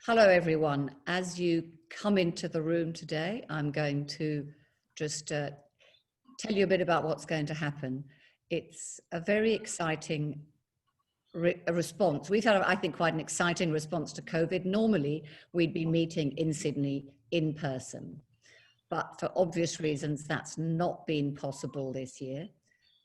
Hello, everyone. As you come into the room today, I'm going to just tell you a bit about what's going to happen. It's a very exciting response. We've had, I think, quite an exciting response to COVID. Normally, we'd be meeting in Sydney in person, but for obvious reasons, that's not been possible this year.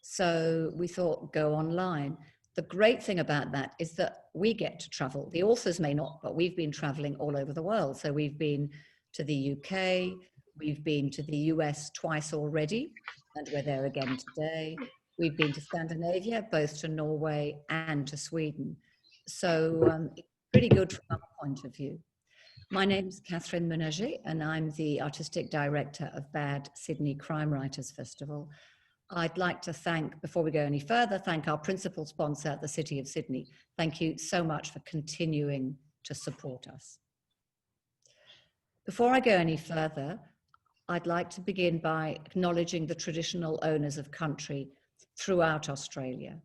So we thought, go online. The great thing about that is that we get to travel. The authors may not, but we've been traveling all over the world. So we've been to the UK, we've been to the US twice already, and we're there again today. We've been to Scandinavia, both to Norway and to Sweden. So it's pretty good from our point of view. My name's Catherine Menager, and I'm the Artistic Director of BAD Sydney Crime Writers Festival. I'd like to thank, before we go any further, thank our principal sponsor, the City of Sydney. Thank you so much for continuing to support us. Before I go any further, I'd like to begin by acknowledging the traditional owners of country throughout Australia.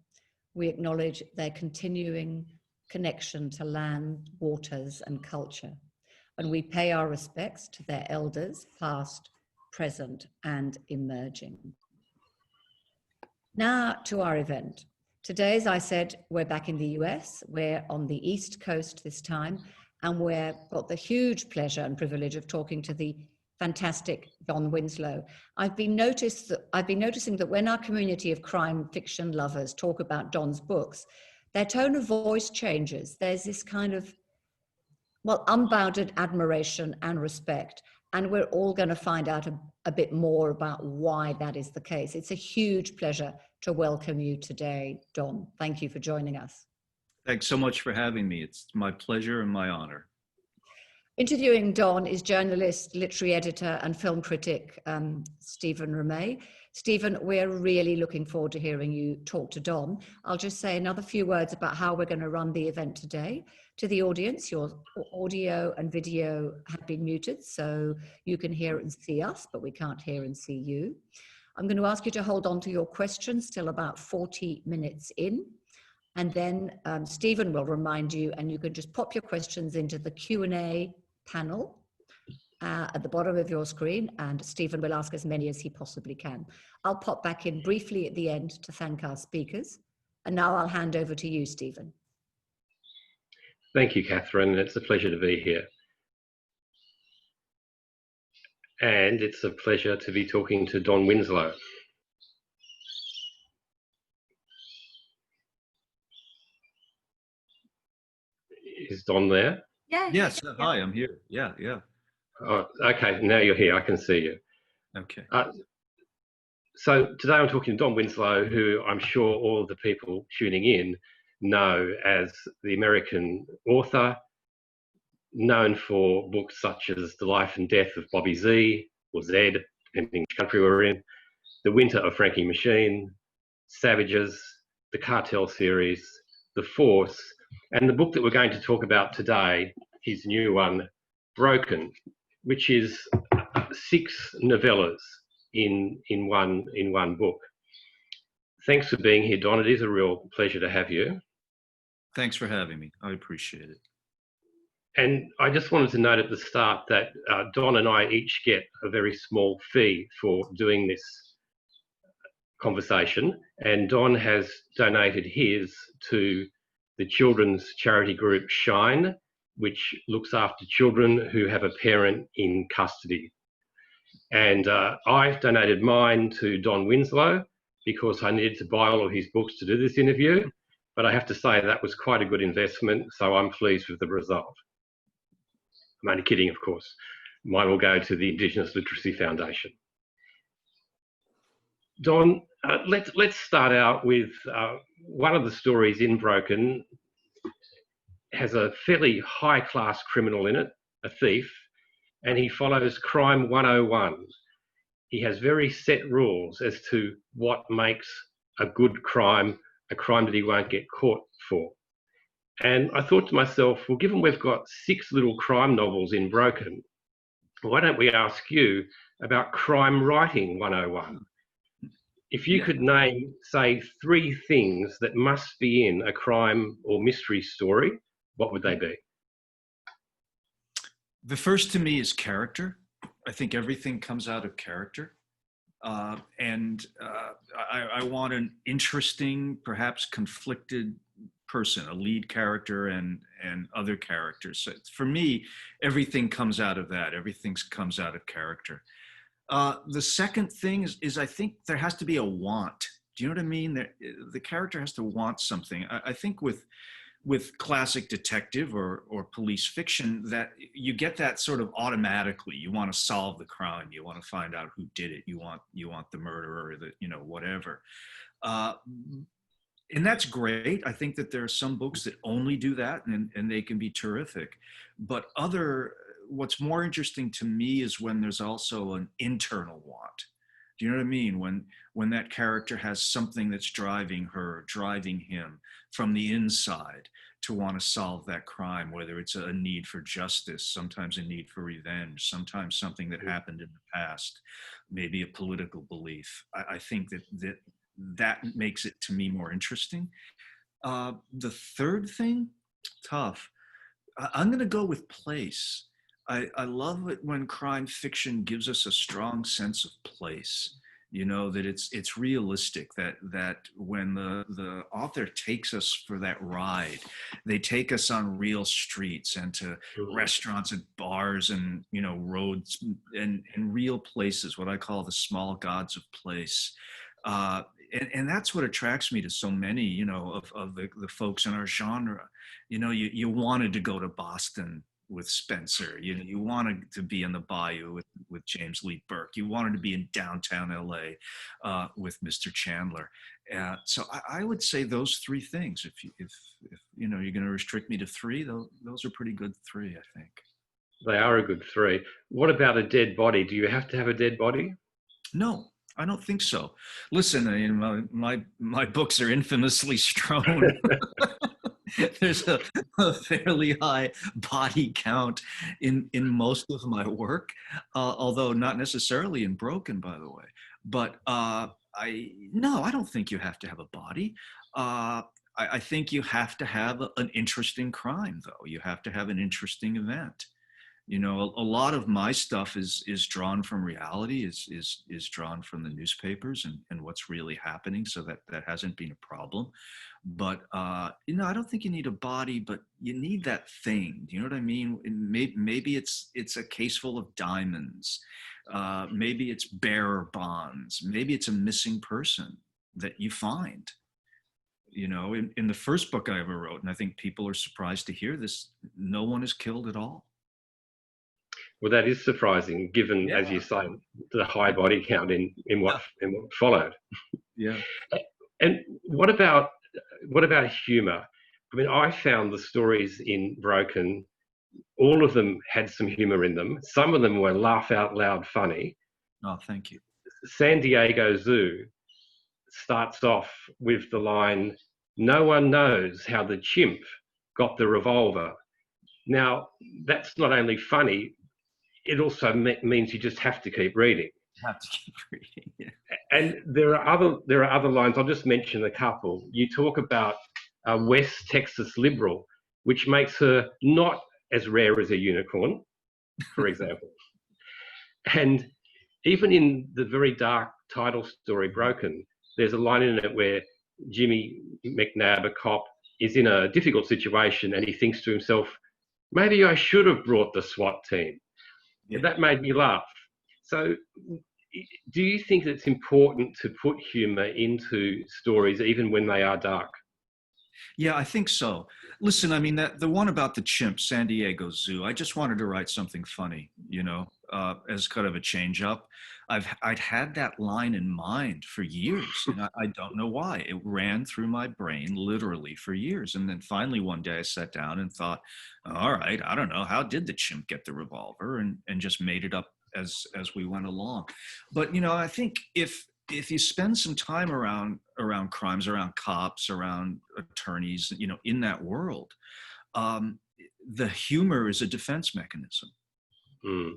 We acknowledge their continuing connection to land, waters, and culture, and we pay our respects to their elders, past, present, and emerging. Now to our event. Today, as I said, we're back in the US. We're on the East Coast this time, and we've got the huge pleasure and privilege of talking to the fantastic Don Winslow. I've been noticing that when our community of crime fiction lovers talk about Don's books, their tone of voice changes. There's this kind of, well, unbounded admiration and respect. And we're all going to find out a bit more about why that is the case. It's a huge pleasure to welcome you today, Don. Thank you for joining us. Thanks so much for having me. It's my pleasure and my honor. Interviewing Don is journalist, literary editor, and film critic Stephen Romei. Stephen, we're really looking forward to hearing you talk to Don. I'll just say another few words about how we're going to run the event today. To the audience, your audio and video have been muted, so you can hear and see us, but we can't hear and see you. I'm going to ask you to hold on to your questions till about 40 minutes in, and then Stephen will remind you, and you can just pop your questions into the Q&A panel at the bottom of your screen, and Stephen will ask as many as he possibly can. I'll pop back in briefly at the end to thank our speakers, and now I'll hand over to you, Stephen. Thank you, Catherine. It's a pleasure to be here. And it's a pleasure to be talking to Don Winslow. Is Don there? Yeah. Yes. Hi, I'm here. Yeah. Oh, okay, now you're here. I can see you. Okay. So today I'm talking to Don Winslow, who I'm sure all of the people tuning in know as the American author, known for books such as The Life and Death of Bobby Z, or Zed, depending which country we're in, The Winter of Frankie Machine, Savages, the Cartel series, The Force, and the book that we're going to talk about today, his new one, Broken, which is 6 novellas in one book. Thanks for being here, Don. It is a real pleasure to have you. Thanks for having me. I appreciate it. And I just wanted to note at the start that Don and I each get a very small fee for doing this conversation. And Don has donated his to the children's charity group Shine, which looks after children who have a parent in custody. And I donated mine to Don Winslow because I needed to buy all of his books to do this interview. But I have to say that was quite a good investment, so I'm pleased with the result. I'm only kidding, of course. Mine will go to the Indigenous Literacy Foundation. Don, let's start out with one of the stories in Broken. Has a fairly high-class criminal in it, a thief, and he follows Crime 101. He has very set rules as to what makes a good crime, a crime that he won't get caught for. And I thought to myself, well, given we've got 6 little crime novels in Broken, why don't we ask you about Crime Writing 101? If you could name, say, 3 things that must be in a crime or mystery story, what would they be? The first to me is character. I think everything comes out of character. I want an interesting, perhaps conflicted person, a lead character and other characters. So for me, everything comes out of that. Everything comes out of character. The second thing is I think there has to be a want. Do you know what I mean? The character has to want something. I think with classic detective or police fiction, that you get that sort of automatically. You want to solve the crime. You want to find out who did it. You want the murderer, whatever. And that's great. I think that there are some books that only do that, and they can be terrific. But what's more interesting to me is when there's also an internal want. Do you know what I mean? When that character has something that's driving her, driving him from the inside to want to solve that crime, whether it's a need for justice, sometimes a need for revenge, sometimes something that happened in the past, maybe a political belief. I think that makes it, to me, more interesting. The third thing, tough. I'm going to go with place. I love it when crime fiction gives us a strong sense of place. That it's realistic, that when the author takes us for that ride, they take us on real streets and to restaurants and bars and roads and real places, what I call the small gods of place. And that's what attracts me to so many, of the folks in our genre. You wanted to go to Boston with Spencer. You wanted to be in the Bayou with James Lee Burke. You wanted to be in downtown LA with Mr. Chandler. So I would say those three things. If you're going to restrict me to three, those are pretty good three, I think. They are a good three. What about a dead body? Do you have to have a dead body? No, I don't think so. Listen, my books are infamously strewn. There's a fairly high body count in most of my work, although not necessarily in Broken, by the way. But I don't think you have to have a body. I think you have to have an interesting crime, though. You have to have an interesting event. A lot of my stuff is drawn from reality, is drawn from the newspapers and what's really happening. So that hasn't been a problem. But I don't think you need a body, but you need that thing. Do you know what I mean? Maybe it's a case full of diamonds. Maybe it's bearer bonds. Maybe it's a missing person that you find. In the first book I ever wrote, and I think people are surprised to hear this, no one is killed at all. Well, that is surprising, given, as you say, the high body count in what followed. Yeah. And what about humour? I mean, I found the stories in Broken, all of them had some humour in them. Some of them were laugh out loud funny. Oh, thank you. San Diego Zoo starts off with the line, "No one knows how the chimp got the revolver." Now, that's not only funny, it also means you just have to keep reading. You have to keep reading. Yeah. And there are other lines. I'll just mention a couple. You talk about a West Texas liberal, which makes her not as rare as a unicorn, for example. And even in the very dark title story, Broken, there's a line in it where Jimmy McNabb, a cop, is in a difficult situation and he thinks to himself, maybe I should have brought the SWAT team. Yeah. That made me laugh. So do you think it's important to put humour into stories even when they are dark? Yeah, I think so. Listen, I mean, the one about the chimp, San Diego Zoo, I just wanted to write something funny, as kind of a change up. I'd had that line in mind for years, and I don't know why. It ran through my brain literally for years. And then finally one day I sat down and thought, all right, I don't know, how did the chimp get the revolver? And just made it up as we went along. But, I think if you spend some time around crimes, around cops, around attorneys, in that world, the humor is a defense mechanism. Mm.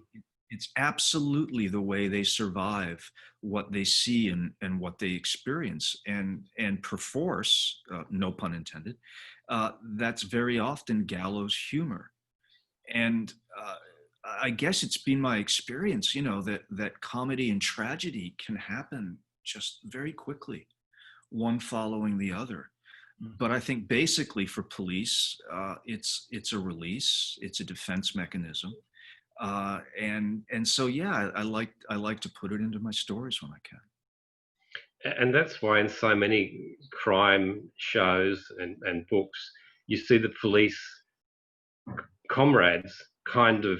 It's absolutely the way they survive what they see and what they experience. And perforce, no pun intended, that's very often gallows humor. And I guess it's been my experience, that comedy and tragedy can happen just very quickly, one following the other. But I think basically for police, it's a release, it's a defense mechanism, and so yeah, I like to put it into my stories when I can. And that's why in so many crime shows and books, you see the police comrades kind of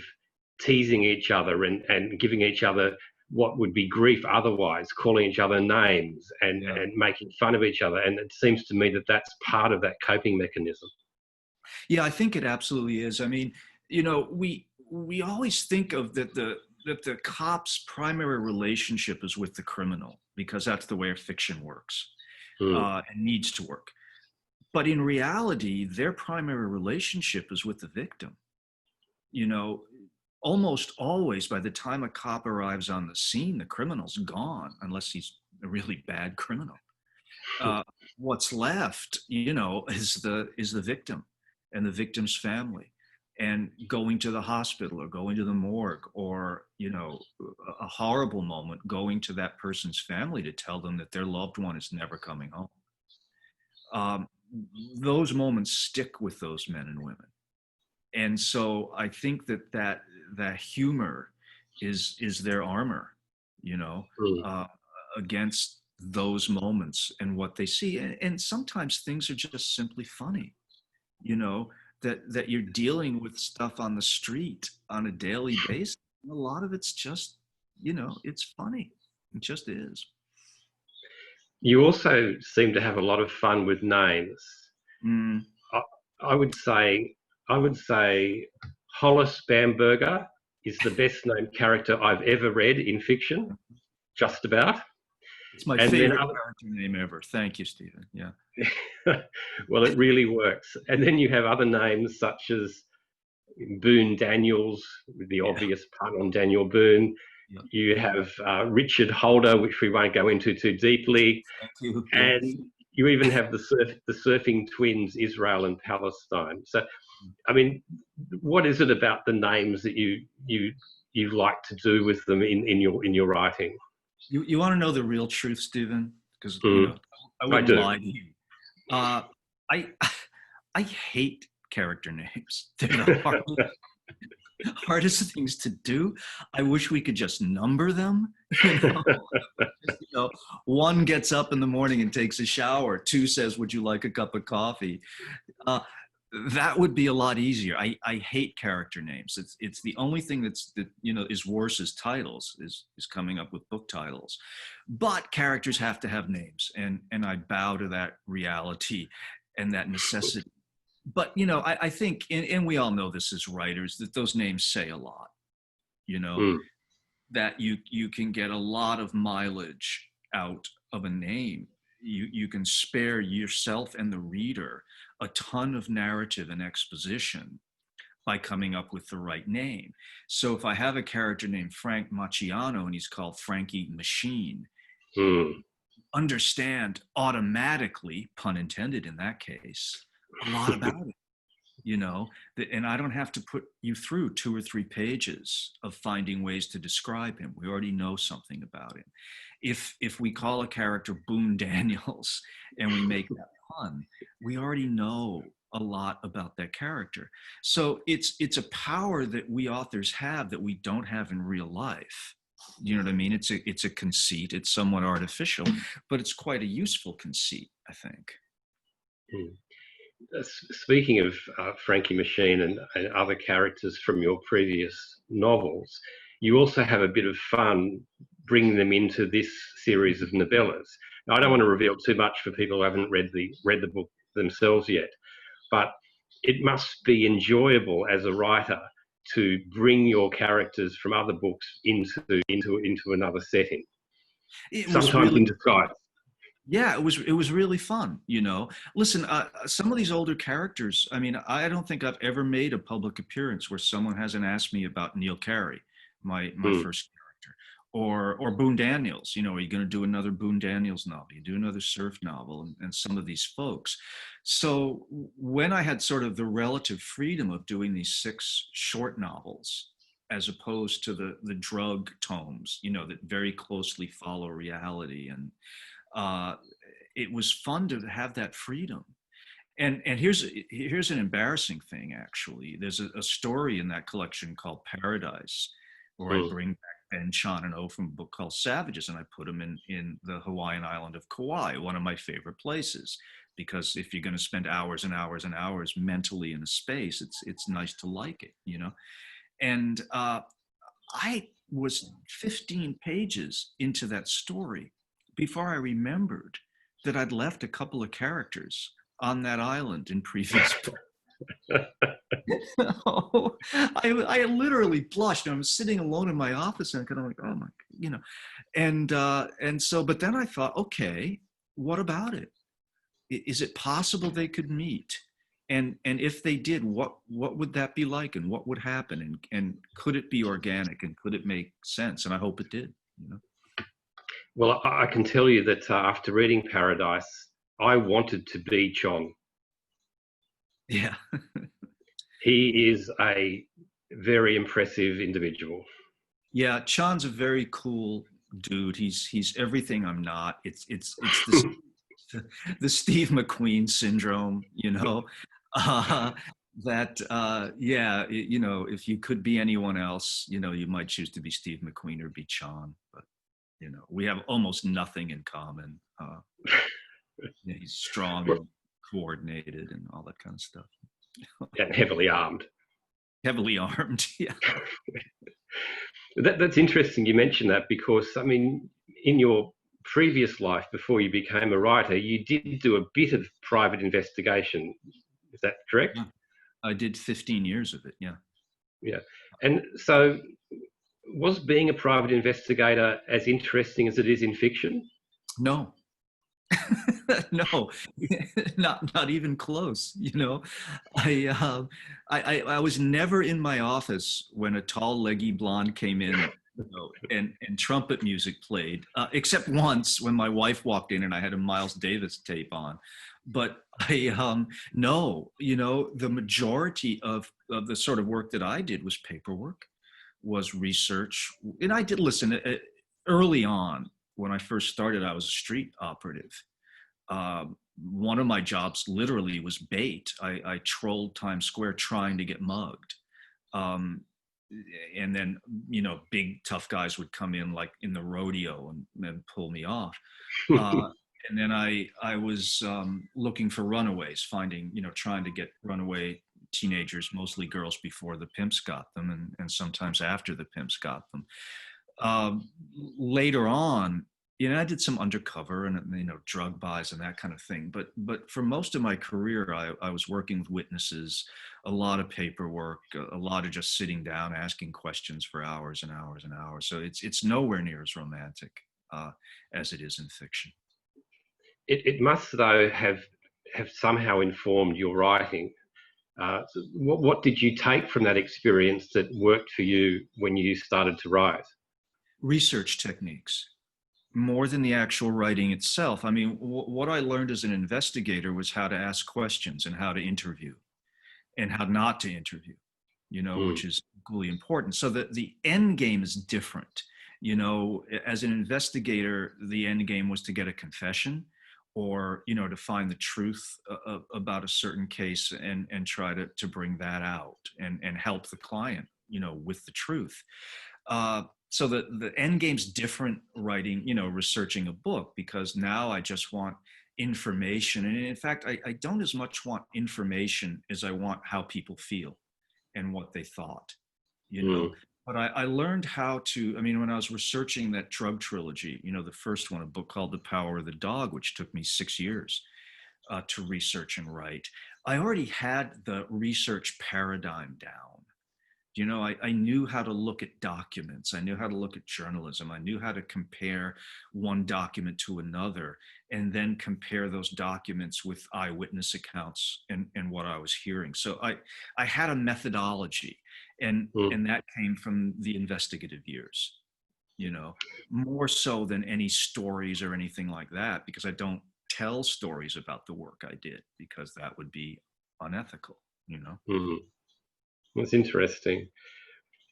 teasing each other and giving each other what would be grief otherwise, calling each other names and making fun of each other. And it seems to me that that's part of that coping mechanism. Yeah, I think it absolutely is. I mean, we always think of that the cop's primary relationship is with the criminal because that's the way fiction works and needs to work. But in reality, their primary relationship is with the victim. Almost always by the time a cop arrives on the scene, the criminal's gone, unless he's a really bad criminal. What's left, is the victim and the victim's family, and going to the hospital or going to the morgue, or a horrible moment, going to that person's family to tell them that their loved one is never coming home. Those moments stick with those men and women. And so I think that humor is their armor, against those moments and what they see. And sometimes things are just simply funny, that you're dealing with stuff on the street on a daily basis. A lot of it's just, it's funny. It just is. You also seem to have a lot of fun with names. I would say Hollis Bamberger is the best named character I've ever read in fiction, just about. It's my favorite character name ever. Thank you, Stephen. Yeah. Well, it really works. And then you have other names such as Boone Daniels, with the obvious pun on Daniel Boone. Yeah. You have Richard Holder, which we won't go into too deeply. Thank you. And you even have the surfing twins, Israel and Palestine. So, I mean, what is it about the names that you like to do with them in your writing? You want to know the real truth, Stephen? Because I wouldn't lie to you. I hate character names. They're the hardest things to do. I wish we could just number them. One gets up in the morning and takes a shower. 2 says, "Would you like a cup of coffee?" That would be a lot easier. I hate character names. It's the only thing that is worse as titles is coming up with book titles. But characters have to have names, and I bow to that reality and that necessity. But I think, and we all know this as writers, that those names say a lot. That you can get a lot of mileage out of a name. You can spare yourself and the reader a ton of narrative and exposition by coming up with the right name. So if I have a character named Frank Macchiano and he's called Frankie Machine, understand automatically, pun intended in that case, a lot about it. And I don't have to put you through 2 or 3 pages of finding ways to describe him. We already know something about him. If we call a character Boone Daniels and we make that pun, we already know a lot about that character. So it's a power that we authors have that we don't have in real life. You know what I mean? It's a conceit. It's somewhat artificial, but it's quite a useful conceit, I think. Speaking of Frankie Machine and other characters from your previous novels, you also have a bit of fun bringing them into this series of novellas. Now, I don't want to reveal too much for people who haven't read the book themselves yet, but it must be enjoyable as a writer to bring your characters from other books into another setting. Sometimes in disguise. Yeah, it was really fun, Listen, some of these older characters, I mean, I don't think I've ever made a public appearance where someone hasn't asked me about Neil Carey, my first character, or Boone Daniels. Are you going to do another Boone Daniels novel? You do another surf novel, and some of these folks. So when I had sort of the relative freedom of doing these 6 short novels, as opposed to the drug tomes, that very closely follow reality. And it was fun to have that freedom. And here's an embarrassing thing, actually. There's a story in that collection called Paradise, where I bring back Ben, Sean, and O from a book called Savages, and I put them in the Hawaiian island of Kauai, one of my favorite places. Because if you're going to spend hours and hours and hours mentally in a space, it's nice to like it, And I was 15 pages into that story before I remembered that I'd left a couple of characters on that island in previous books. I literally blushed. I was sitting alone in my office and kind of like, oh my, and so, but then I thought, okay, what about it? Is it possible they could meet? And if they did, what would that be like, and what would happen, and could it be organic, and could it make sense? And I hope it did. Well, I can tell you that after reading Paradise, I wanted to be John. Yeah. He is a very impressive individual. Yeah, Chan's a very cool dude. He's everything I'm not. It's the Steve McQueen syndrome, if you could be anyone else, you might choose to be Steve McQueen or be Chan, but we have almost nothing in common. He's strong and coordinated and all that kind of stuff. And heavily armed. Heavily armed, yeah. That's interesting you mentioned that, because, I mean, in your previous life, before you became a writer, you did do a bit of private investigation. Is that correct? Yeah. I did 15 years of it, yeah. Yeah. And so was being a private investigator as interesting as it is in fiction? No. No, not even close. I was never in my office when a tall, leggy blonde came in, and trumpet music played, except once when my wife walked in and I had a Miles Davis tape on. But no, the majority of the sort of work that I did was paperwork, was research, and I did listen early on. When I first started, I was a street operative. One of my jobs literally was bait. I trolled Times Square trying to get mugged. And then, big tough guys would come in, like in the rodeo, and pull me off. And then I was looking for runaways, finding, trying to get runaway teenagers, mostly girls, before the pimps got them, and sometimes after the pimps got them. Later on, I did some undercover and, drug buys and that kind of thing. But for most of my career, I was working with witnesses, a lot of paperwork, a lot of just sitting down, asking questions for hours and hours and hours. So it's nowhere near as romantic as it is in fiction. It must, though, have somehow informed your writing. So what did you take from that experience that worked for you when you started to write? Research techniques, more than the actual writing itself. I mean, what I learned as an investigator was how to ask questions and how to interview and how not to interview, which is equally important. So that the end game is different. As an investigator, the end game was to get a confession, or, to find the truth about a certain case and try to bring that out and help the client, with the truth. So the end game's different writing, researching a book, because now I just want information. And in fact, I don't as much want information as I want how people feel and what they thought, But I learned how to, when I was researching that drug trilogy, the first one, a book called The Power of the Dog, which took me 6 years to research and write, I already had the research paradigm down. I knew how to look at documents. I knew how to look at journalism. I knew how to compare one document to another, and then compare those documents with eyewitness accounts and what I was hearing. So I had a methodology, and that came from the investigative years, more so than any stories or anything like that, because I don't tell stories about the work I did, because that would be unethical, That's interesting.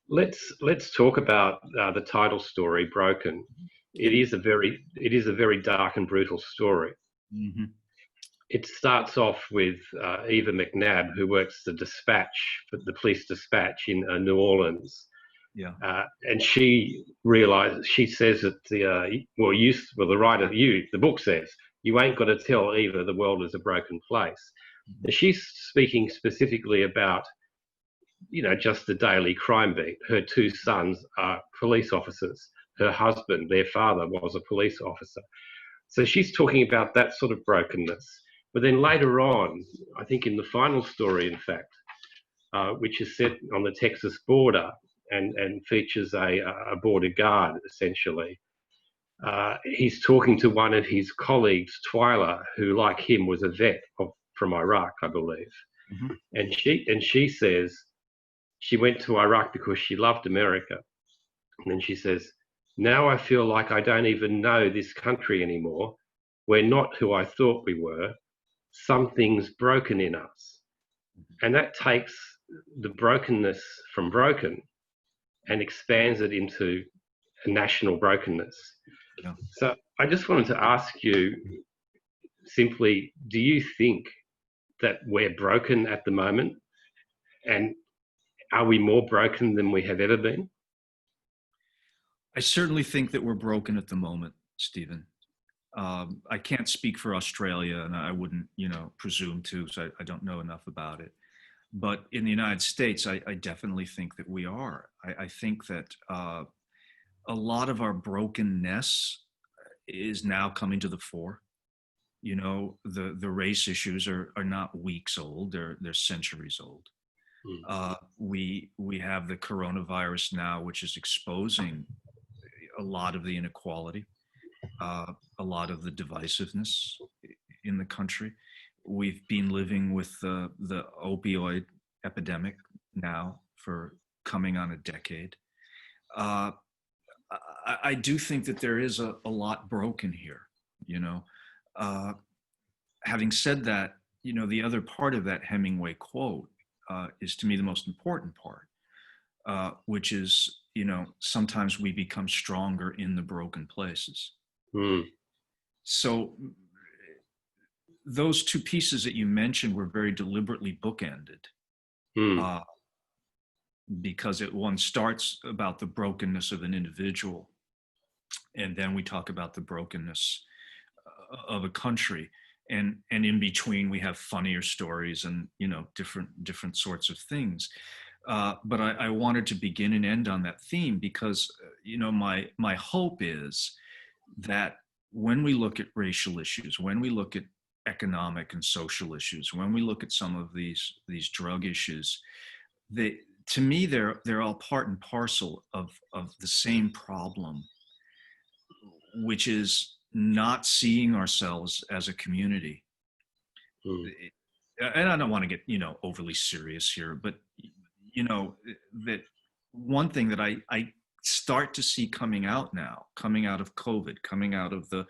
let's talk about the title story, Broken. It is a very dark and brutal story. Mm-hmm. It starts off with Eva McNabb, who works the the police dispatch in New Orleans. Yeah. And she says that the book says, you ain't got to tell Eva the world is a broken place. Mm-hmm. She's speaking specifically about, just the daily crime beat. Her two sons are police officers. Her husband, their father, was a police officer. So she's talking about that sort of brokenness. But then later on, I think in the final story, in fact, which is set on the Texas border and features a border guard, essentially, he's talking to one of his colleagues, Twyla, who, like him, was a vet from Iraq, I believe. Mm-hmm. And she says she went to Iraq because she loved America. And then she says, now I feel like I don't even know this country anymore. We're not who I thought we were. Something's broken in us. And that takes the brokenness from broken and expands it into a national brokenness. Yeah. So I just wanted to ask you simply, do you think that we're broken at the moment? And are we more broken than we have ever been? I certainly think that we're broken at the moment, Stephen. I can't speak for Australia, and I wouldn't, presume to, so I don't know enough about it. But in the United States, I definitely think that we are. I think that a lot of our brokenness is now coming to the fore. The race issues are not weeks old; they're centuries old. We have the coronavirus now, which is exposing a lot of the inequality, a lot of the divisiveness in the country. We've been living with the opioid epidemic now for coming on a decade. I do think that there is a lot broken here, Having said that, the other part of that Hemingway quote is to me the most important part, which is, sometimes we become stronger in the broken places. Mm. So those two pieces that you mentioned were very deliberately bookended, because one starts about the brokenness of an individual, and then we talk about the brokenness of a country, and in between we have funnier stories and different sorts of things. But I wanted to begin and end on that theme because my hope is that when we look at racial issues, when we look at economic and social issues, when we look at some of these drug issues, to me they're all part and parcel of the same problem, which is not seeing ourselves as a community. And I don't want to get overly serious here, but that one thing that I start to see coming out of COVID, coming out of the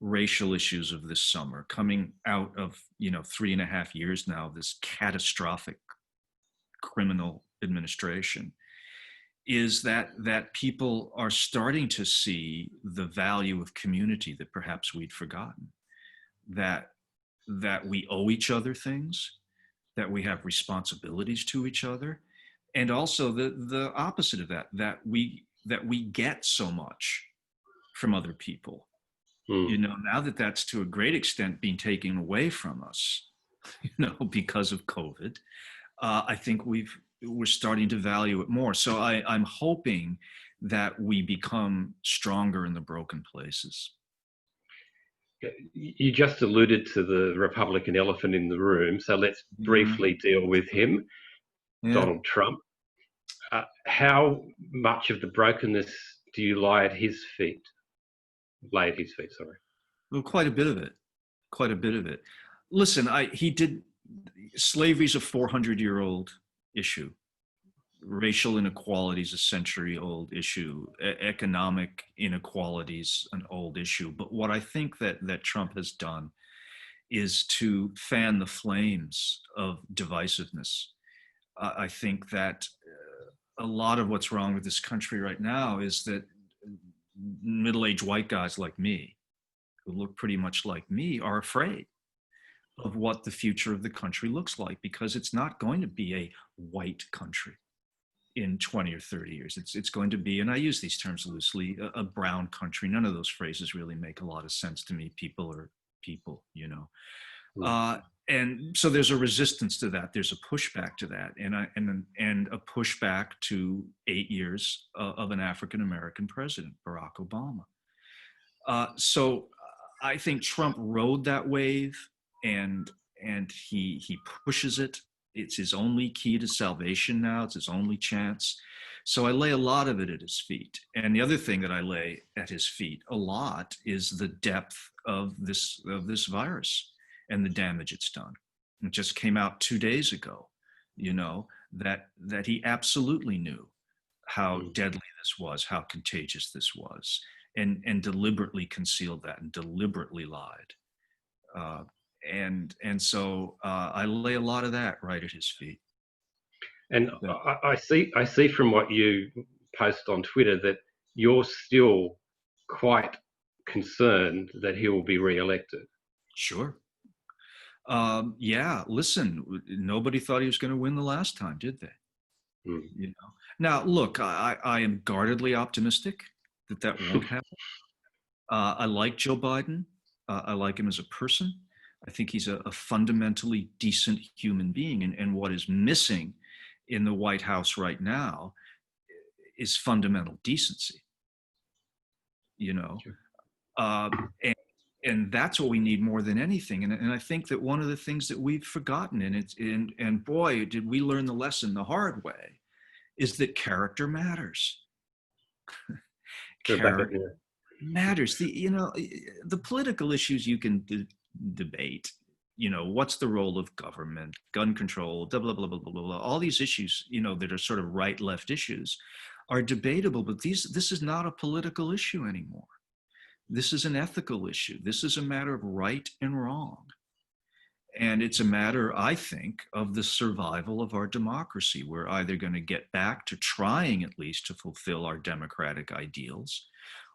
racial issues of this summer, coming out of 3.5 years now of this catastrophic criminal administration, is that people are starting to see the value of community that perhaps we'd forgotten, that we owe each other things, that we have responsibilities to each other, and also the opposite of that we get so much from other people. Now that's to a great extent being taken away from us, because of COVID, I think we're starting to value it more. So I'm hoping that we become stronger in the broken places. You just alluded to the Republican elephant in the room, so let's briefly deal with him, Donald Trump. How much of the brokenness do you lay at his feet? Sorry. Well, quite a bit of it. Listen, slavery's a 400-year-old issue. Racial inequality is a century-old issue. Economic inequalities an old issue. But what I think that Trump has done is to fan the flames of divisiveness. I think that a lot of what's wrong with this country right now is that middle-aged white guys like me, who look pretty much like me, are afraid of what the future of the country looks like, because it's not going to be a white country in 20 or 30 years. It's going to be, and I use these terms loosely, a brown country. None of those phrases really make a lot of sense to me. People are people, you know. And so there's a resistance to that. There's a pushback to that, and a pushback to 8 years of an African American president, Barack Obama. So I think Trump rode that wave, and he pushes it. It's his only key to salvation now. It's his only chance. So I lay a lot of it at his feet. And the other thing that I lay at his feet a lot is the depth of this virus and the damage it's done. It just came out 2 days ago, you know, that he absolutely knew how deadly this was, how contagious this was, and deliberately concealed that and deliberately lied. And so I lay a lot of that right at his feet. And I see from what you post on Twitter that you're still quite concerned that he will be re-elected. Sure. Yeah, listen, nobody thought he was going to win the last time, did they? You know. Now, look, I am guardedly optimistic that won't happen. I like Joe Biden. I like him as a person. I think he's a fundamentally decent human being. And what is missing in the White House right now is fundamental decency, you know. Sure. And that's what we need more than anything. And I think that one of the things that we've forgotten, and boy, did we learn the lesson the hard way, is that character matters. Character matters. The political issues you can debate. You know, what's the role of government, gun control, blah, blah, blah, blah, blah, blah. All these issues, you know, that are sort of right-left issues are debatable, but this is not a political issue anymore. This is an ethical issue. This is a matter of right and wrong. And it's a matter, I think, of the survival of our democracy. We're either going to get back to trying at least to fulfill our democratic ideals,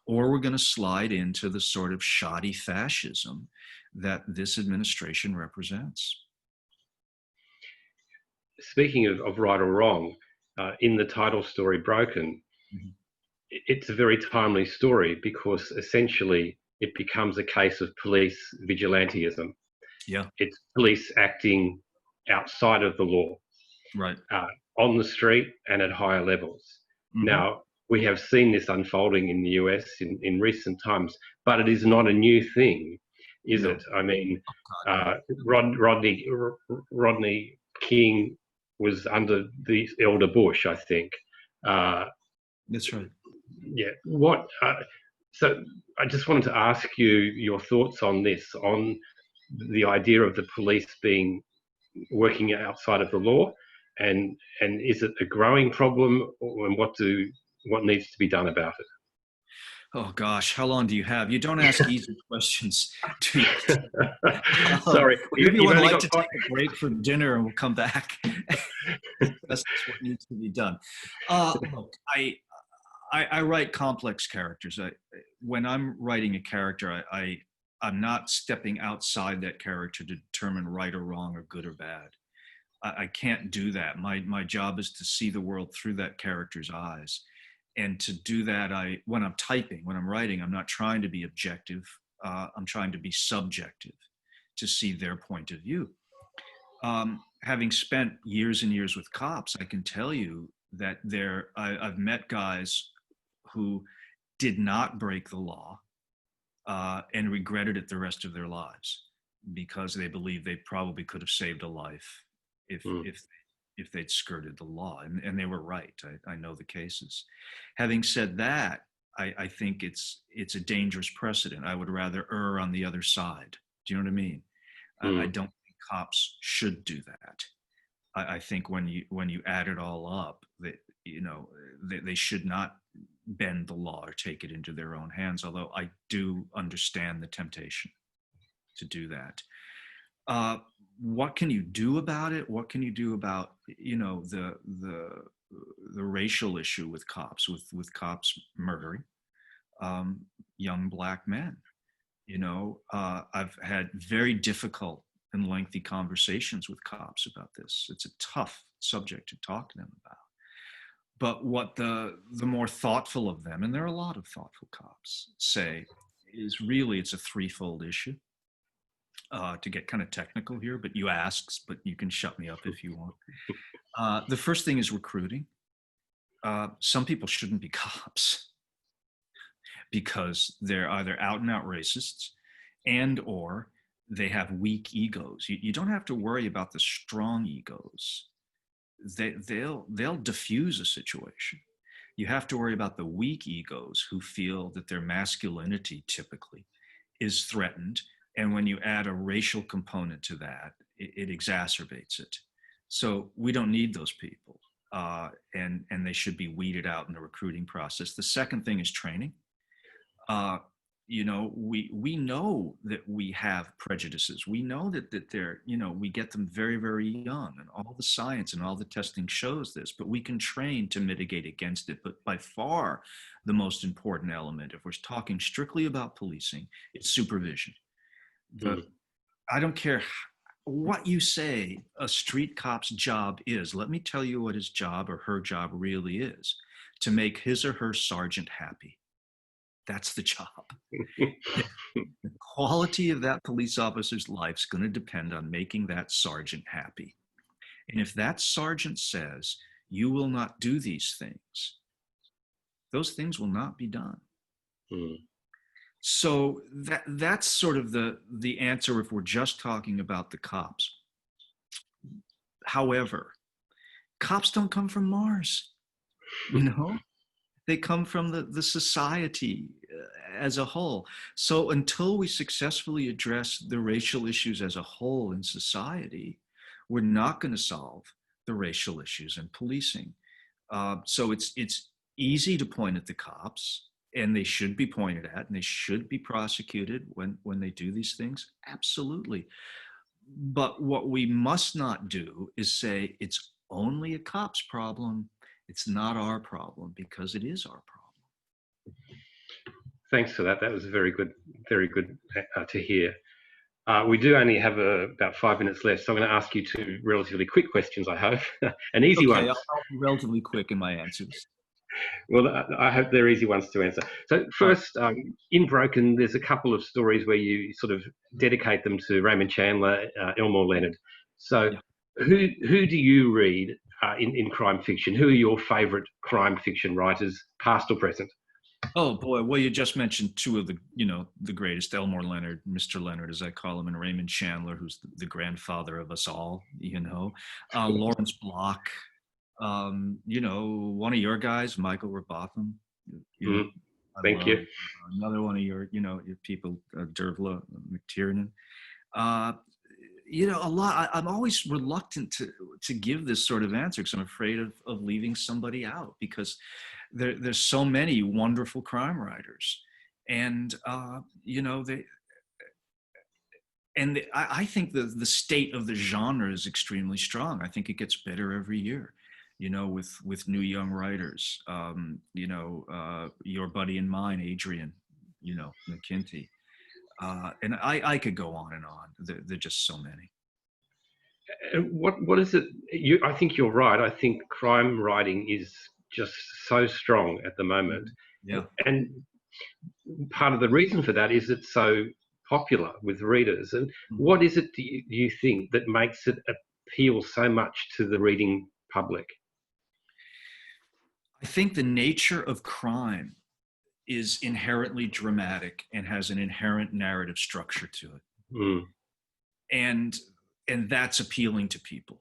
or we're going to slide into the sort of shoddy fascism that this administration represents. Speaking of right or wrong, in the title story, Broken, it's a very timely story because essentially it becomes a case of police vigilantism. Yeah. It's police acting outside of the law, right, on the street and at higher levels. Now, we have seen this unfolding in the US in recent times, but it is not a new thing, is it? I mean, Rodney King was under the elder Bush, I think. That's right. Yeah. So I just wanted to ask you your thoughts on this, on the idea of the police working outside of the law, and is it a growing problem, and what needs to be done about it? Oh gosh, how long do you have? You don't ask easy questions, do you? Sorry. Maybe you would like to take a break for dinner and we'll come back. That's what needs to be done. Look, I write complex characters. When I'm writing a character, I'm not stepping outside that character to determine right or wrong or good or bad. I can't do that. My job is to see the world through that character's eyes. And to do that, when I'm writing, I'm not trying to be objective. I'm trying to be subjective, to see their point of view. Having spent years and years with cops, I can tell you that I've met guys who did not break the law and regretted it the rest of their lives because they believe they probably could have saved a life if they'd skirted the law, and they were right. I know the cases. Having said that, I think it's a dangerous precedent. I would rather err on the other side. Do you know what I mean? I don't think cops should do that. I think when you add it all up, that they should not bend the law or take it into their own hands. Although I do understand the temptation to do that. What can you do about it? What can you do about the the racial issue with cops, with cops murdering young Black men. I've had very difficult and lengthy conversations with cops about this. It's a tough subject to talk to them about. But what the more thoughtful of them, and there are a lot of thoughtful cops, say is really it's a threefold issue. To get kind of technical here, but you asked, but you can shut me up if you want. The first thing is recruiting. Some people shouldn't be cops because they're either out and out racists and or they have weak egos. You don't have to worry about the strong egos. They'll diffuse a situation. You have to worry about the weak egos who feel that their masculinity typically is threatened. And when you add a racial component to that, it exacerbates it. So we don't need those people. And they should be weeded out in the recruiting process. The second thing is training. We know that we have prejudices. We know that they're, we get them very, very young, and all the science and all the testing shows this, but we can train to mitigate against it. But by far, the most important element, if we're talking strictly about policing, it's supervision. I don't care what you say a street cop's job is. Let me tell you what his job or her job really is: to make his or her sergeant happy. That's the job. The quality of that police officer's life is going to depend on making that sergeant happy. And if that sergeant says, you will not do these things, those things will not be done. So that's sort of the answer if we're just talking about the cops. However, cops don't come from Mars, They come from the society as a whole. So until we successfully address the racial issues as a whole in society, we're not going to solve the racial issues in policing. So it's easy to point at the cops, and they should be pointed at, and they should be prosecuted when they do these things. Absolutely. But what we must not do is say it's only a cop's problem. It's not our problem, because it is our problem. Thanks for that. That was very good to hear. We do only have about 5 minutes left, so I'm going to ask you two relatively quick questions, I hope, and easy ones. I'll be relatively quick in my answers. Well, I hope they're easy ones to answer. So first, in Broken, there's a couple of stories where you sort of dedicate them to Raymond Chandler, Elmore Leonard. So who do you read in crime fiction? Who are your favourite crime fiction writers, past or present? Oh boy, well, you just mentioned two of the greatest, Elmore Leonard, Mr. Leonard, as I call him, and Raymond Chandler, who's the grandfather of us all, Lawrence Block, one of your guys, Michael Robotham. Thank you. Another one of your people, Dervla McTiernan. A lot. I'm always reluctant to give this sort of answer because I'm afraid of leaving somebody out, because there's so many wonderful crime writers, and I think the state of the genre is extremely strong. I think it gets better every year, with new young writers. Your buddy and mine, Adrian, McKinty. And I could go on and on. There are just so many. What is it? I think you're right. I think crime writing is just so strong at the moment. Yeah. And part of the reason for that is it's so popular with readers. And what is it do you think that makes it appeal so much to the reading public? I think the nature of crime is inherently dramatic and has an inherent narrative structure to it. And that's appealing to people.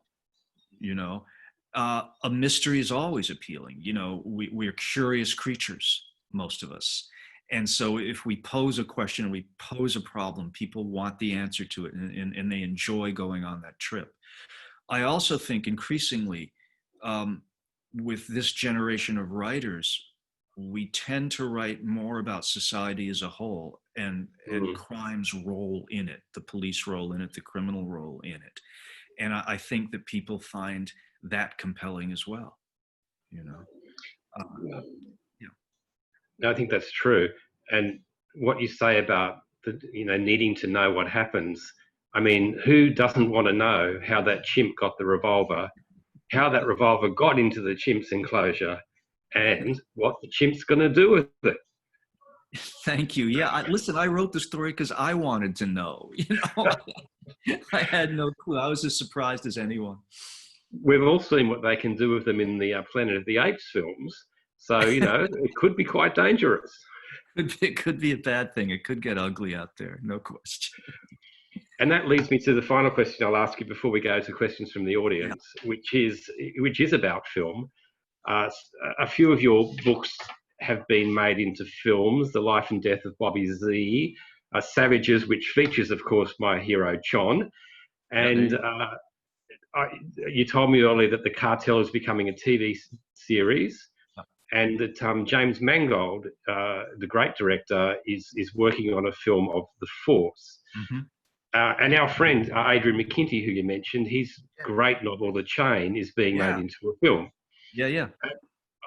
A mystery is always appealing. We're curious creatures, most of us. And so if we pose a question and we pose a problem, people want the answer to it, and they enjoy going on that trip. I also think increasingly, with this generation of writers, we tend to write more about society as a whole and crime's role in it, the police role in it, the criminal role in it. And I think that people find that compelling as well. you know. Uh, yeah. No, I think that's true. And what you say about needing to know what happens. I mean, who doesn't want to know how that chimp got the revolver, how that revolver got into the chimp's enclosure, and what the chimp's going to do with it? Thank you. Yeah, listen, I wrote the story because I wanted to know. You know, I had no clue. I was as surprised as anyone. We've all seen what they can do with them in the Planet of the Apes films. So, it could be quite dangerous. It could be a bad thing. It could get ugly out there, no question. And that leads me to the final question I'll ask you before we go to questions from the audience, which is about film. A few of your books have been made into films: The Life and Death of Bobby Z, Savages, which features, of course, my hero John, and you told me earlier that The Cartel is becoming a TV series, and that James Mangold, the great director, is working on a film of The Force. Mm-hmm. And our friend Adrian McKinty, who you mentioned, his great novel The Chain is being made into a film. Yeah.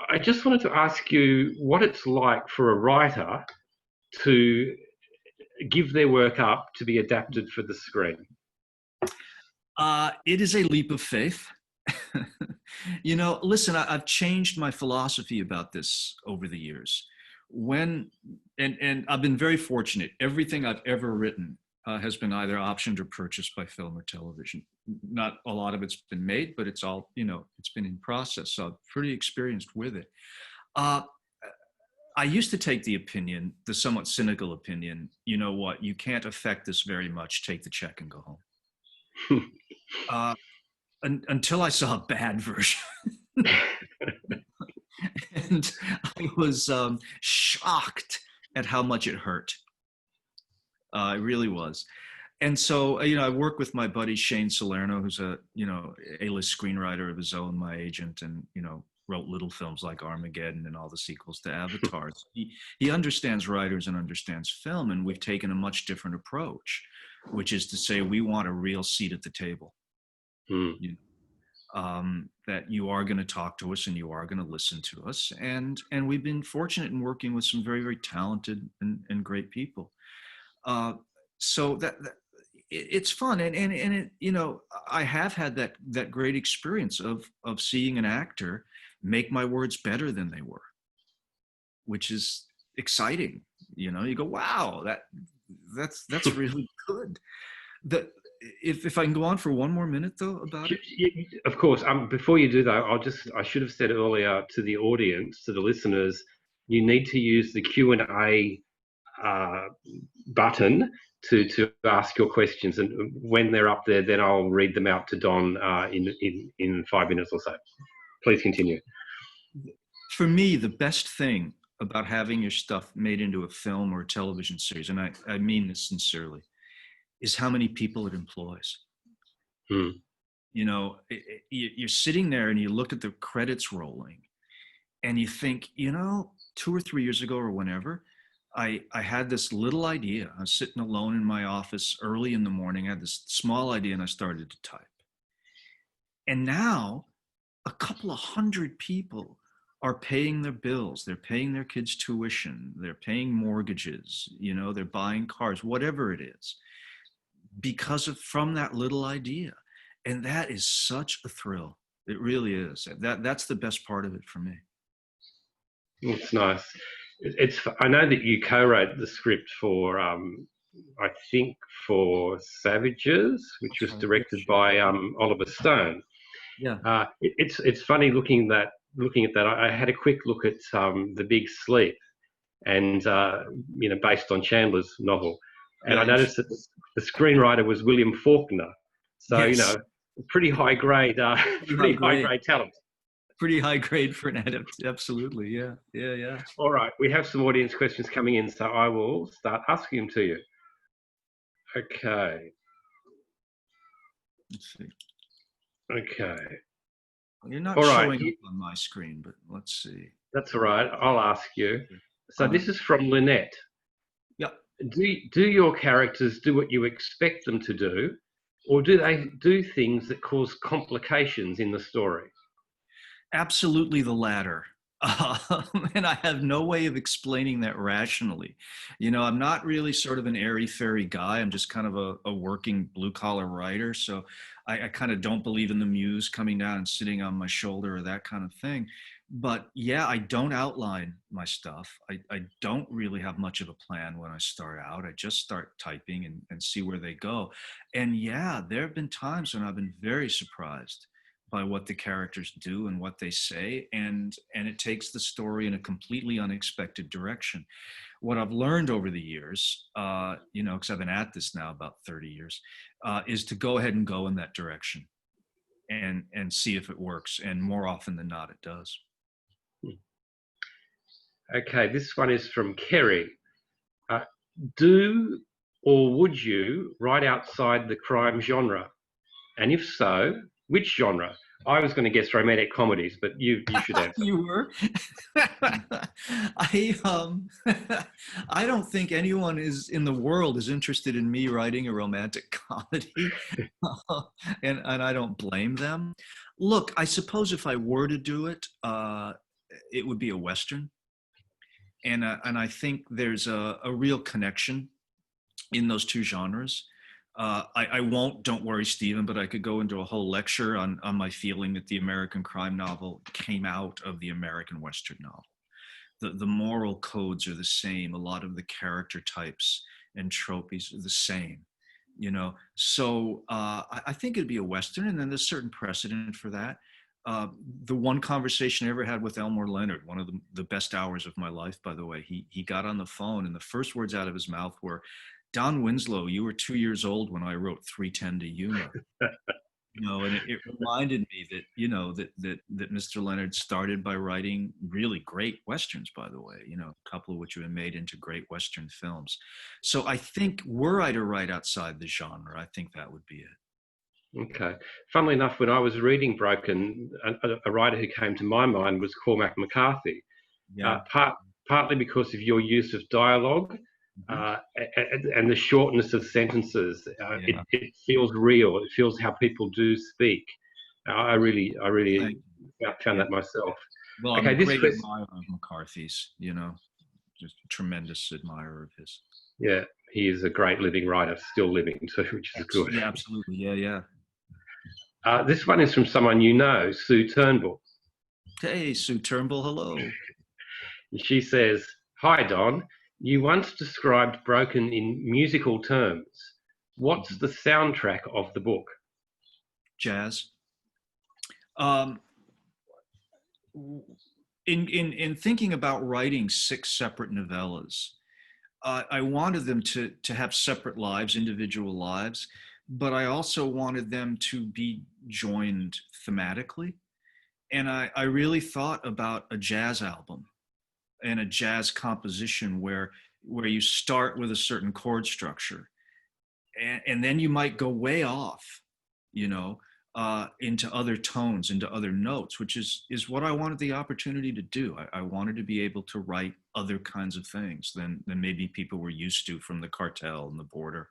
I just wanted to ask you what it's like for a writer to give their work up to be adapted for the screen. It is a leap of faith. Listen, I've changed my philosophy about this over the years. And I've been very fortunate. Everything I've ever written has been either optioned or purchased by film or television. Not a lot of it's been made, but it's all, it's been in process. So I'm pretty experienced with it. I used to take the somewhat cynical opinion, you know what, you can't affect this very much, take the check and go home. Until I saw a bad version. And I was shocked at how much it hurt. It really was. And so, I work with my buddy Shane Salerno, who's a A-list screenwriter of his own, my agent, and, wrote little films like Armageddon and all the sequels to Avatar. He understands writers and understands film, and we've taken a much different approach, which is to say we want a real seat at the table. That you are going to talk to us and you are going to listen to us. And we've been fortunate in working with some very, very talented and great people. So that it's fun. And it, I have had that great experience of seeing an actor make my words better than they were, which is exciting. You go, wow, that's really good. If I can go on for one more minute though about it. Of course. Before you do though, I should have said earlier to the audience, to the listeners, you need to use the Q&A button to ask your questions, and when they're up there, then I'll read them out to Don in 5 minutes or so. Please continue. For me, the best thing about having your stuff made into a film or a television series, and I mean this sincerely, is how many people it employs. You're sitting there and you look at the credits rolling and you think, 2 or 3 years ago or whenever, I had this little idea. I was sitting alone in my office early in the morning. I had this small idea and I started to type. And now a couple of hundred people are paying their bills. They're paying their kids' tuition. They're paying mortgages. They're buying cars, whatever it is, from that little idea. And that is such a thrill. It really is. That's the best part of it for me. It's nice. I know that you co-wrote the script for, I think for Savages, which was directed by Oliver Stone. Yeah. It's funny looking at that. I had a quick look at The Big Sleep, and based on Chandler's novel, and I noticed that the screenwriter was William Faulkner. So yes. Pretty high grade, pretty high grade talent. Pretty high grade for an adept. Absolutely. Yeah. All right. We have some audience questions coming in, so I will start asking them to you. Okay. Let's see. Okay. You're not showing up on my screen, but let's see. That's all right. I'll ask you. So this is from Lynette. Yep. Do your characters do what you expect them to do, or do they do things that cause complications in the story? Absolutely the latter. And I have no way of explaining that rationally. I'm not really sort of an airy-fairy guy. I'm just kind of a working blue-collar writer. So I kind of don't believe in the muse coming down and sitting on my shoulder or that kind of thing. But yeah, I don't outline my stuff. I don't really have much of a plan when I start out. I just start typing and see where they go. And yeah, there have been times when I've been very surprised by what the characters do and what they say, and it takes the story in a completely unexpected direction. What I've learned over the years, because I've been at this now about 30 years, is to go ahead and go in that direction and see if it works. And more often than not, it does. Okay, this one is from Kerry. Do or would you write outside the crime genre? And if so, which genre? I was going to guess romantic comedies, but you should answer. You were. I I don't think anyone is in the world is interested in me writing a romantic comedy, and I don't blame them. Look, I suppose if I were to do it, it would be a Western, and I think there's a real connection in those two genres. I won't, don't worry, Stephen, but I could go into a whole lecture on my feeling that the American crime novel came out of the American Western novel. The moral codes are the same. A lot of the character types and tropes are the same, So I think it'd be a Western, and then there's certain precedent for that. The one conversation I ever had with Elmore Leonard, one of the best hours of my life, by the way, he got on the phone and the first words out of his mouth were, "Don Winslow, you were 2 years old when I wrote 3:10 to Yuma." And it reminded me that, that Mr. Leonard started by writing really great Westerns, by the way, a couple of which have been made into great Western films. So I think were I to write outside the genre, I think that would be it. Okay. Funnily enough, when I was reading Broken, a writer who came to my mind was Cormac McCarthy. Yeah. Partly because of your use of dialogue, and the shortness of sentences. It feels real. It feels how people do speak. I really found that myself. Well, I'm a great admirer of McCarthy's, just a tremendous admirer of his. Yeah, he is a great living writer, still living too, which is good. Yeah, absolutely. Yeah. This one is from someone you know, Sue Turnbull. Hey, Sue Turnbull, hello. She says, "Hi, Don. You once described Broken in musical terms. What's the soundtrack of the book?" Jazz. In thinking about writing 6 separate novellas, I wanted them to have separate lives, individual lives, but I also wanted them to be joined thematically. And I really thought about a jazz album and a jazz composition where you start with a certain chord structure, and then you might go way off, into other tones, into other notes, which is what I wanted the opportunity to do. I wanted to be able to write other kinds of things than maybe people were used to from the Cartel and the Border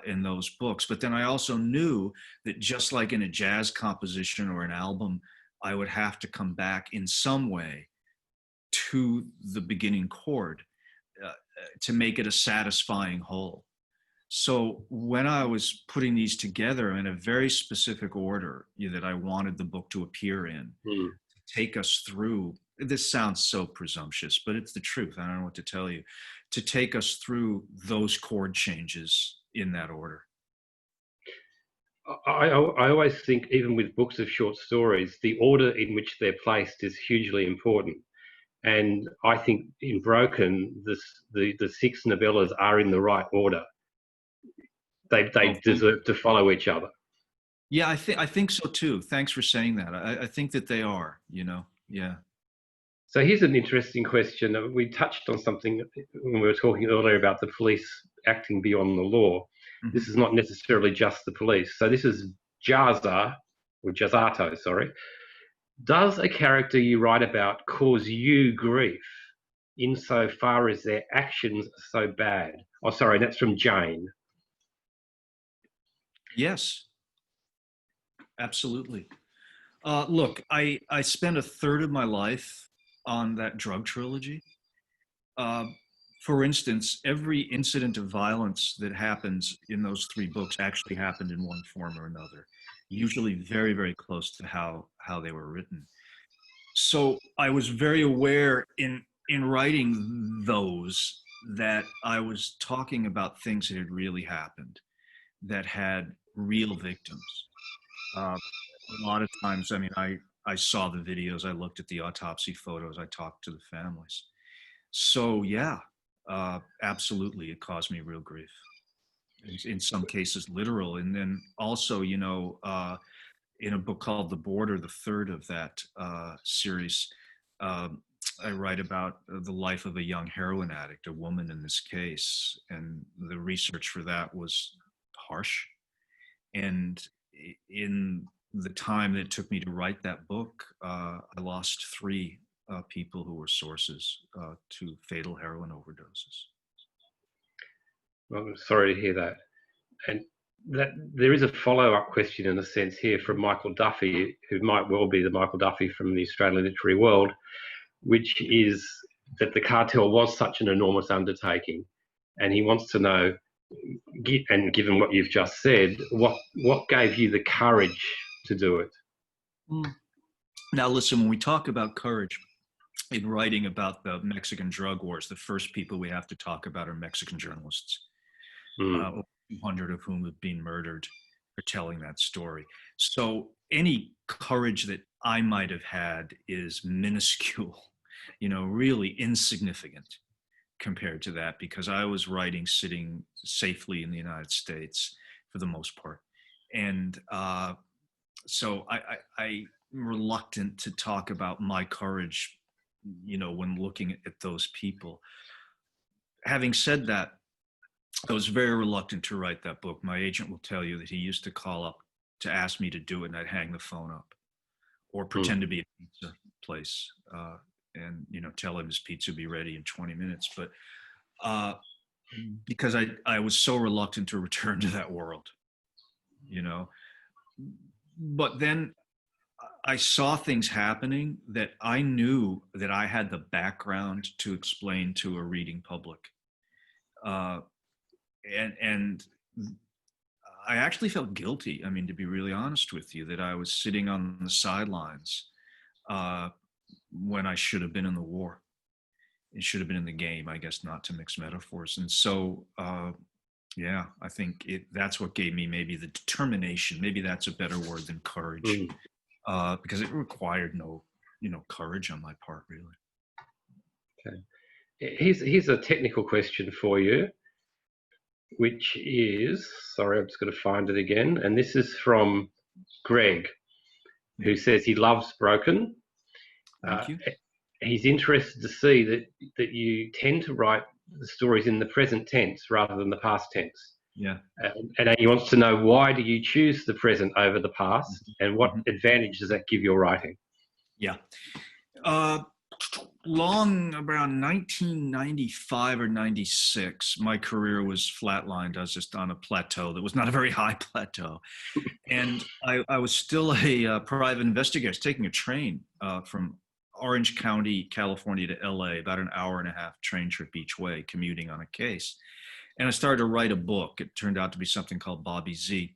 in those books. But then I also knew that just like in a jazz composition or an album, I would have to come back in some way to the beginning chord to make it a satisfying whole. So when I was putting these together in a very specific order that I wanted the book to appear in, to take us through, this sounds so presumptuous, but it's the truth. I don't know what to tell you, to take us through those chord changes in that order. I always think, even with books of short stories, the order in which they're placed is hugely important. And I think in Broken, the 6 novellas are in the right order. They deserve to follow each other. Yeah, I think so too. Thanks for saying that. I think that they are, yeah. So here's an interesting question. We touched on something when we were talking earlier about the police acting beyond the law. Mm-hmm. This is not necessarily just the police. So this is Jaza, or Jazato, sorry. Does a character you write about cause you grief insofar as their actions are so bad? Oh, sorry, that's from Jane. Yes, absolutely. Look, I spent a third of my life on that drug trilogy. Uh, for instance, every incident of violence that happens in those three books actually happened in one form or another, usually very, very close to how they were written. So I was very aware in writing those that I was talking about things that had really happened, that had real victims. A lot of times, I mean, I saw the videos, I looked at the autopsy photos, I talked to the families. So yeah, absolutely, it caused me real grief. In some cases, literal, and then also, in a book called The Border, the third of that series, um, I write about the life of a young heroin addict, a woman in this case, and the research for that was harsh. And in the time that it took me to write that book, I lost three people who were sources to fatal heroin overdoses. Well, I'm sorry to hear that. And that there is a follow-up question in a sense here from Michael Duffy, who might well be the Michael Duffy from the Australian literary world, which is that the cartel was such an enormous undertaking, and he wants to know, and given what you've just said, what gave you the courage to do it? Now, listen, when we talk about courage in writing about the Mexican drug wars, the first people we have to talk about are Mexican journalists. 200 of whom have been murdered for telling that story. So any courage that I might have had is minuscule, really insignificant compared to that, because I was writing sitting safely in the United States for the most part. And so I'm reluctant to talk about my courage, when looking at those people. Having said that, I was very reluctant to write that book. My agent will tell you that he used to call up to ask me to do it, and I'd hang the phone up or pretend to be a pizza place and tell him his pizza would be ready in 20 minutes. But because I was so reluctant to return to that world, But then I saw things happening that I knew that I had the background to explain to a reading public. And I actually felt guilty. I mean, to be really honest with you, that I was sitting on the sidelines when I should have been in the war. It should have been in the game, I guess, not to mix metaphors. And so, yeah, I think that's what gave me maybe the determination. Maybe that's a better word than courage, because it required no, courage on my part, really. Okay. Here's a technical question for you, which is, sorry, I'm just going to find it again. And this is from Greg, who says he loves Broken. Thank you. He's interested to see that you tend to write the stories in the present tense rather than the past tense. Yeah. And he wants to know, why do you choose the present over the past, and what advantage does that give your writing? Yeah. Long around 1995 or 96, my career was flatlined. I was just on a plateau that was not a very high plateau. And I was still a private investigator. I was taking a train from Orange County, California to LA, about an hour and a half train trip each way, commuting on a case. And I started to write a book. It turned out to be something called Bobby Z,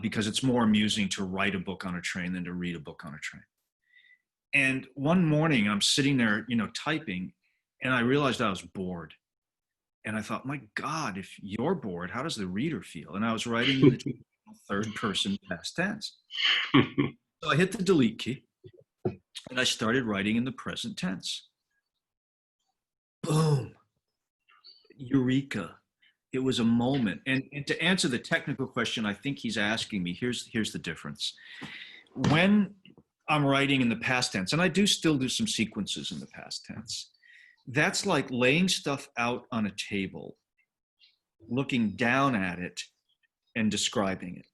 because it's more amusing to write a book on a train than to read a book on a train. And one morning I'm sitting there, typing, and I realized I was bored. And I thought, my God, if you're bored, how does the reader feel? And I was writing in the third person past tense. So I hit the delete key and I started writing in the present tense. Boom. Eureka. It was a moment. And to answer the technical question I think he's asking me, here's the difference. When I'm writing in the past tense, and I do still do some sequences in the past tense, that's like laying stuff out on a table, looking down at it and describing it,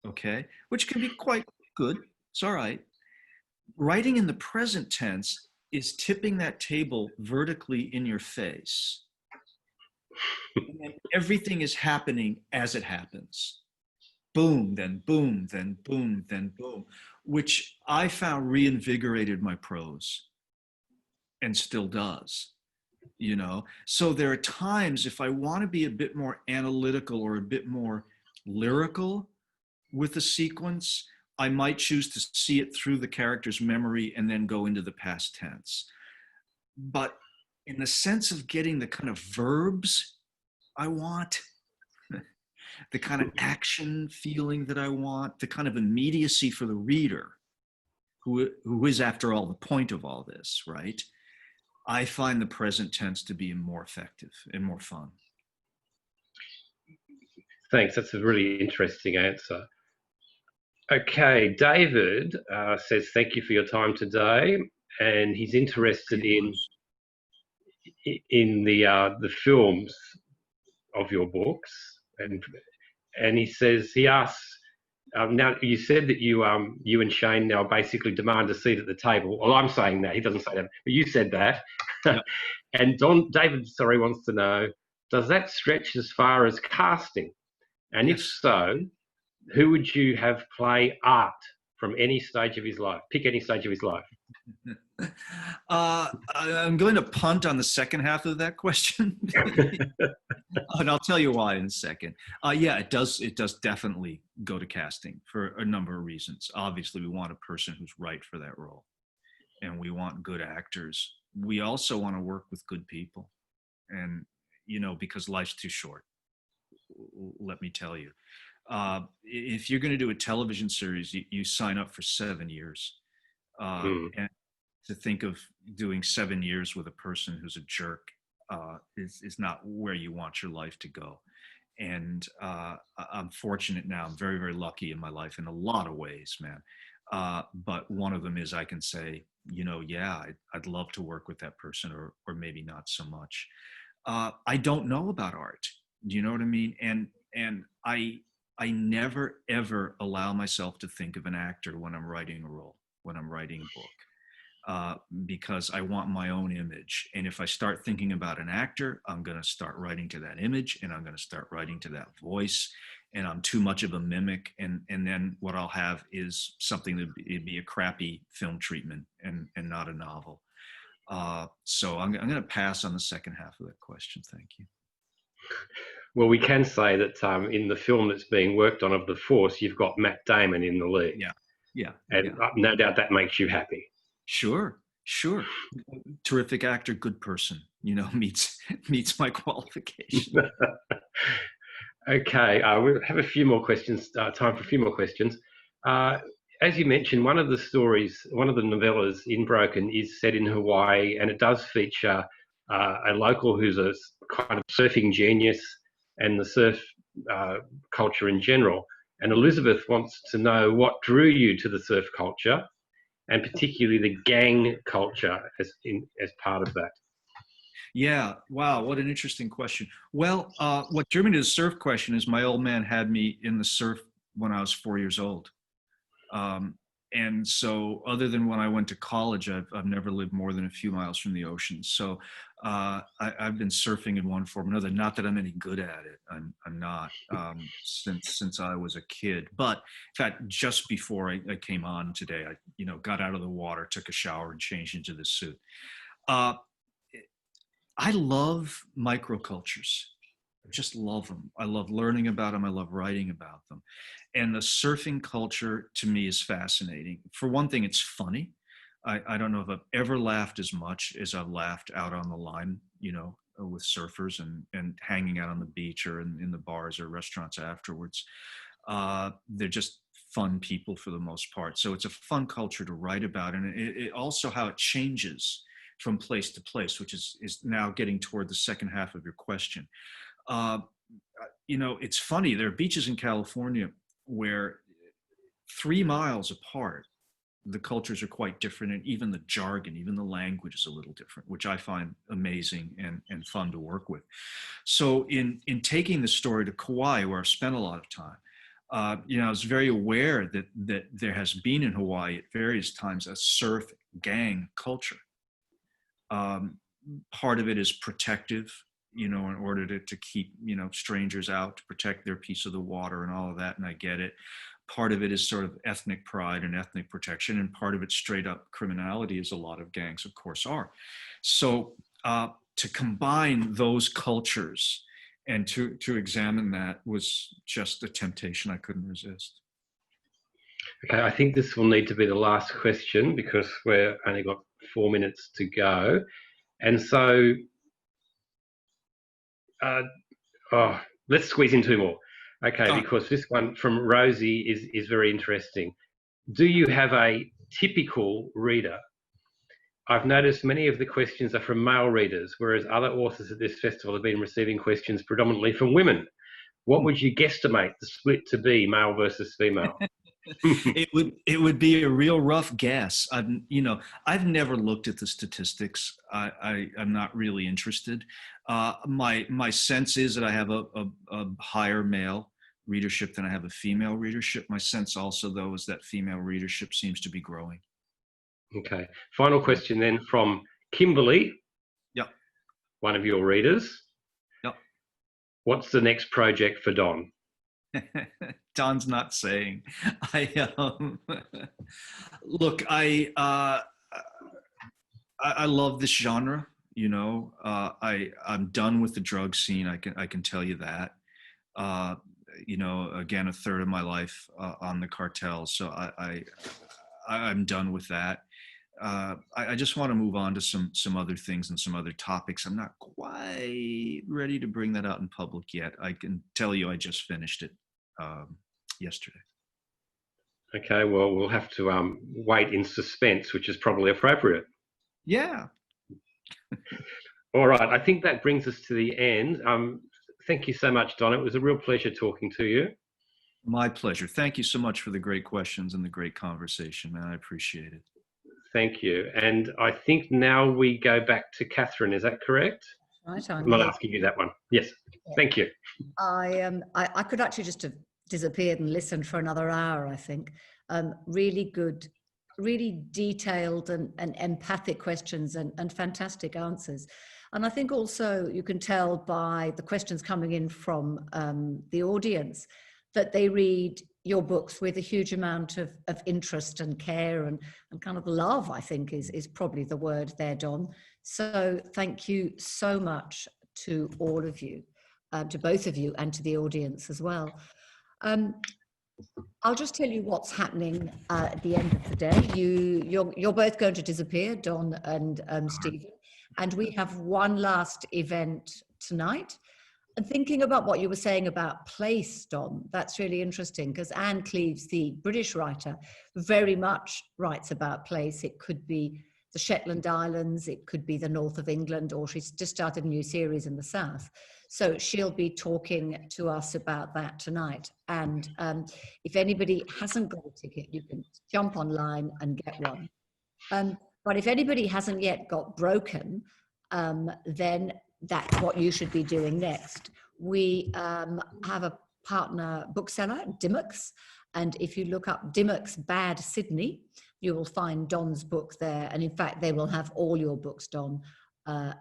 okay? Which can be quite good, it's all right. Writing in the present tense is tipping that table vertically in your face. And everything is happening as it happens. boom, then boom, then boom, then boom, which I found reinvigorated my prose and still does, you know? So there are times if I want to be a bit more analytical or a bit more lyrical with a sequence, I might choose to see it through the character's memory and then go into the past tense. But in the sense of getting the kind of verbs I want, the kind of action feeling that I want, the kind of immediacy for the reader, who is, after all, the point of all this, right? I find the present tense to be more effective and more fun. Thanks. That's a really interesting answer. Okay, David says thank you for your time today, and he's interested in the films of your books, and he asks. Now you said that you and Shane now basically demand a seat at the table. Well, I'm saying that, he doesn't say that, but you said that. Yep. And David wants to know, does that stretch as far as casting? And yes. If so, who would you have play Art from any stage of his life? Pick any stage of his life. I'm going to punt on the second half of that question. And I'll tell you why in a second. Yeah, it does definitely go to casting for a number of reasons. Obviously, we want a person who's right for that role, and we want good actors. We also want to work with good people, and because life's too short. Let me tell you, if you're going to do a television series, you sign up for 7 years, and to think of doing 7 years with a person who's a jerk is not where you want your life to go. And I'm fortunate now. I'm very, very lucky in my life in a lot of ways, man. But one of them is I can say, yeah, I'd love to work with that person, or maybe not so much. I don't know about art. Do you know what I mean? And I never, ever allow myself to think of an actor when I'm writing a role, when I'm writing a book. Because I want my own image. And if I start thinking about an actor, I'm going to start writing to that image, and I'm going to start writing to that voice. And I'm too much of a mimic. And then what I'll have is something that it'd be a crappy film treatment and not a novel. So I'm going to pass on the second half of that question. Thank you. Well, we can say that in the film that's being worked on of The Force, you've got Matt Damon in the lead. Yeah. And no doubt that makes you happy. Sure. Terrific actor, good person, meets my qualification. Okay, we'll have a few more questions, time for a few more questions. As you mentioned, one of the novellas in Broken is set in Hawaii, and it does feature a local who's a kind of surfing genius and the surf culture in general. And Elizabeth wants to know what drew you to the surf culture, and particularly the gang culture as part of that. Yeah, wow, what an interesting question. Well, what drew me to the surf question is my old man had me in the surf when I was 4 years old. And so other than when I went to college, I've never lived more than a few miles from the ocean. So I've been surfing in one form or another. Not that I'm any good at it. I'm not since I was a kid. But in fact, just before I came on today, I got out of the water, took a shower, and changed into this suit. I love microcultures. I just love them. I love learning about them. I love writing about them. And the surfing culture to me is fascinating. For one thing, it's funny. I don't know if I've ever laughed as much as I've laughed out on the line, with surfers and hanging out on the beach or in the bars or restaurants afterwards. They're just fun people for the most part. So it's a fun culture to write about. And it also how it changes from place to place, which is now getting toward the second half of your question. It's funny. There are beaches in California where 3 miles apart, the cultures are quite different, and even the jargon, even the language is a little different, which I find amazing and fun to work with. So in taking the story to Kauai, where I've spent a lot of time, I was very aware that there has been in Hawaii at various times a surf gang culture. Part of it is protective, in order to keep, strangers out, to protect their piece of the water and all of that. And I get it. Part of it is sort of ethnic pride and ethnic protection. And part of it straight up criminality, as a lot of gangs, of course, are. So to combine those cultures and to examine that was just a temptation I couldn't resist. Okay, I think this will need to be the last question because we're only got 4 minutes to go. And so, let's squeeze in 2 more. Okay, because this one from Rosie is very interesting. Do you have a typical reader? I've noticed many of the questions are from male readers, whereas other authors at this festival have been receiving questions predominantly from women. What would you guesstimate the split to be, male versus female? It would be a real rough guess. I've never looked at the statistics. I'm not really interested. My sense is that I have a higher male readership than I have a female readership. My sense also, though, is that female readership seems to be growing. Okay. Final question then from Kimberly. Yep. One of your readers. Yep. What's the next project for Don? Don's not saying. Look, I love this genre. I'm done with the drug scene. I can tell you that. Again, a third of my life on the cartels. So I'm done with that. I just want to move on to some other things and some other topics. I'm not quite ready to bring that out in public yet. I can tell you I just finished it yesterday. Okay, well, we'll have to wait in suspense, which is probably appropriate. Yeah. All right, I think that brings us to the end. Thank you so much, Don. It was a real pleasure talking to you. My pleasure. Thank you so much for the great questions and the great conversation, man. I appreciate it. Thank you. And I think now we go back to Catherine. Is that correct? Right. I'm not asking you that one. Yes. Yeah. Thank you. I could actually just have disappeared and listened for another hour, I think. Really good, really detailed and empathic questions and fantastic answers. And I think also you can tell by the questions coming in from the audience that they read your books with a huge amount of interest and care and kind of love, I think is probably the word there, Don. So thank you so much to all of you, to both of you and to the audience as well. I'll just tell you what's happening at the end of the day. You're both going to disappear, Don and Stephen, and we have one last event tonight. And thinking about what you were saying about place, Don, that's really interesting because Anne Cleeves, the British writer, very much writes about place. It could be the Shetland Islands, it could be the north of England, or she's just started a new series in the south. So she'll be talking to us about that tonight. And if anybody hasn't got a ticket, you can jump online and get one. But if anybody hasn't yet got Broken, then that's what you should be doing next. We have a partner bookseller, Dimmock's, and if you look up Dimmock's Bad Sydney, you will find Don's book there. And in fact, they will have all your books, Don. I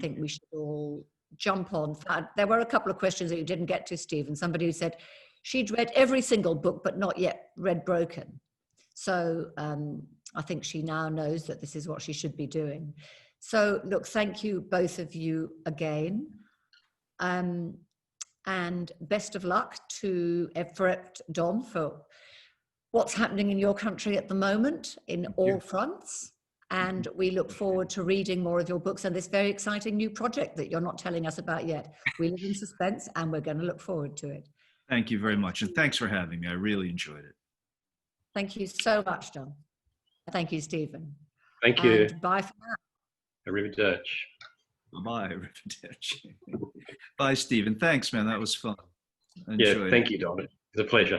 think we should all jump on. There were a couple of questions that you didn't get to, Stephen. Somebody who said she'd read every single book, but not yet read Broken. So I think she now knows that this is what she should be doing. So look, thank you, both of you again. And best of luck to Everett, Don, for what's happening in your country at the moment in all fronts. And we look forward to reading more of your books and this very exciting new project that you're not telling us about yet. We live in suspense and we're going to look forward to it. Thank you very much. And thanks for having me. I really enjoyed it. Thank you so much, Don. Thank you, Stephen. Thank you. And bye for now. Arrivederci. Bye, Arrivederci. Bye, Stephen. Thanks, man. That was fun. Yeah, thank you, Don. It's a pleasure.